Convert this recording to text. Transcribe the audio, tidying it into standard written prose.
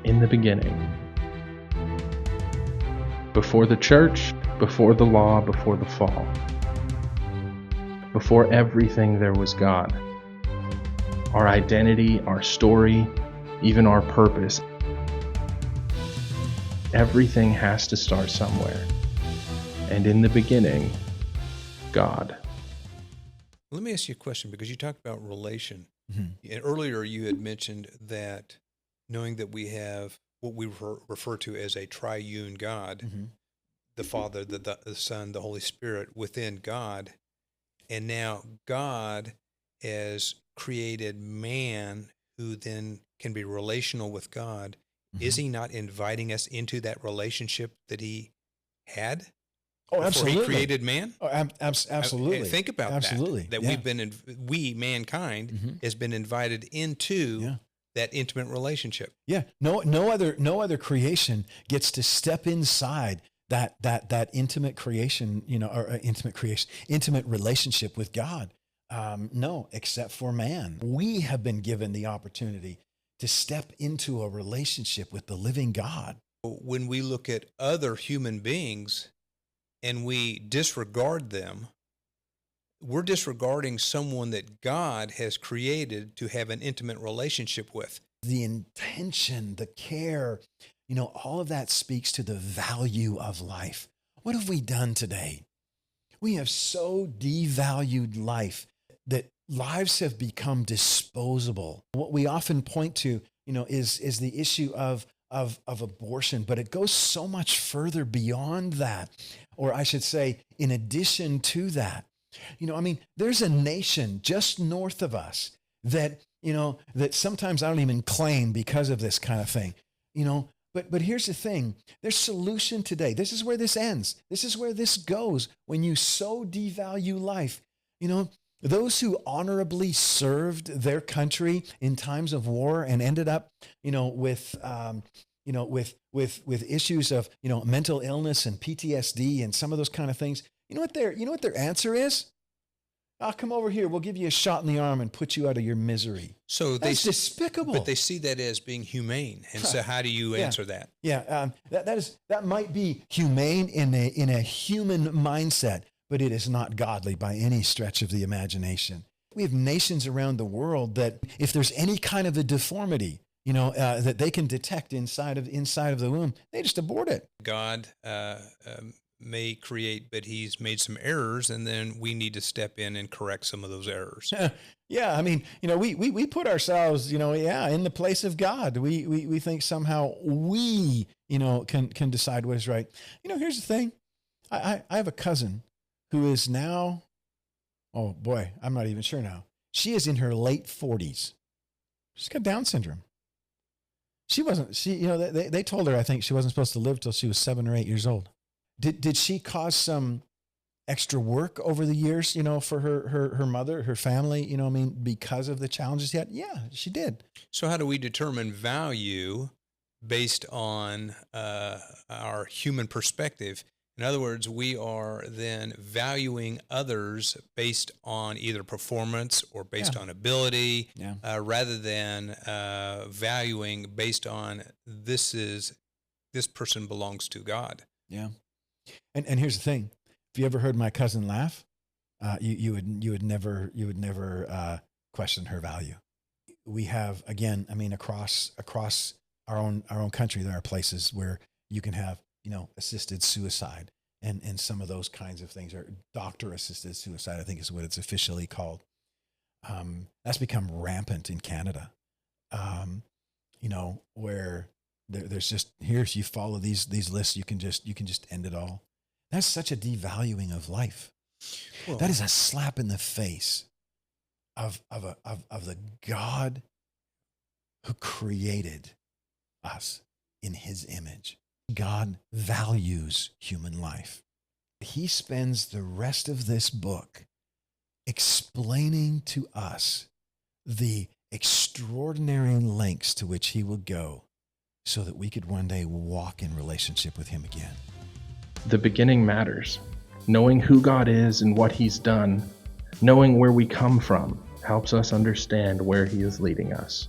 in the beginning. Before the church, before the law, before the fall. Before everything there was God. Our identity, our story, even our purpose. Everything has to start somewhere. And in the beginning, God. Let me ask you a question, because you talked about relation. Mm-hmm. And earlier you had mentioned that knowing that we have what we refer to as a triune God, Mm-hmm. the Father, the Son, the Holy Spirit within God, and now God has created man who then can be relational with God. Mm-hmm. Is he not inviting us into that relationship that he had? Oh, before absolutely. he created man? Oh, absolutely. Think about absolutely. that Yeah. we've been, mankind, Mm-hmm. has been invited into Yeah. that intimate relationship. Yeah. No other creation gets to step inside that intimate creation, or intimate relationship with God. No, except for man. We have been given the opportunity to step into a relationship with the living God. When we look at other human beings and we disregard them, we're disregarding someone that God has created to have an intimate relationship with. The intention, the care, all of that speaks to the value of life. What have we done today? We have so devalued life that lives have become disposable. What we often point to, is the issue of abortion, but it goes so much further beyond that. Or I should say, in addition to that, there's a nation just north of us that sometimes I don't even claim because of this kind of thing, but here's the thing, there's solution today. This is where this ends. This is where this goes. When you so devalue life, those who honorably served their country in times of war and ended up, with issues of, mental illness and PTSD and some of those kind of things. You know what their answer is? Come over here. We'll give you a shot in the arm and put you out of your misery. So that's despicable. But they see that as being humane. And so how do you answer that? Yeah, that might be humane in a human mindset, but it is not godly by any stretch of the imagination. We have nations around the world that if there's any kind of a deformity, that they can detect inside of the womb, they just abort it. God may create, but he's made some errors, and then we need to step in and correct some of those errors. Yeah, we put ourselves, in the place of God. We think somehow we, can decide what is right. Here's the thing. I have a cousin who is now, oh boy, I'm not even sure now. She is in her late 40s. She's got Down syndrome. They told her, I think, she wasn't supposed to live till she was 7 or 8 years old. Did she cause some extra work over the years, for her mother, her family, because of the challenges she had? Yeah, she did. So how do we determine value based on our human perspective? In other words, we are then valuing others based on either performance or based on ability, rather than valuing based on this person belongs to God. Yeah. And here's the thing: if you ever heard my cousin laugh, you would never question her value. We have, again, across our own country, there are places where you can have assisted suicide and some of those kinds of things, or doctor assisted suicide, I think is what it's officially called. That's become rampant in Canada. Where there's just, if you follow these lists, you can just end it all. That's such a devaluing of life. Well, that is a slap in the face of the God who created us in his image. God values human life. He spends the rest of this book explaining to us the extraordinary lengths to which he will go so that we could one day walk in relationship with him again. The beginning matters. Knowing who God is and what he's done, knowing where we come from, helps us understand where he is leading us.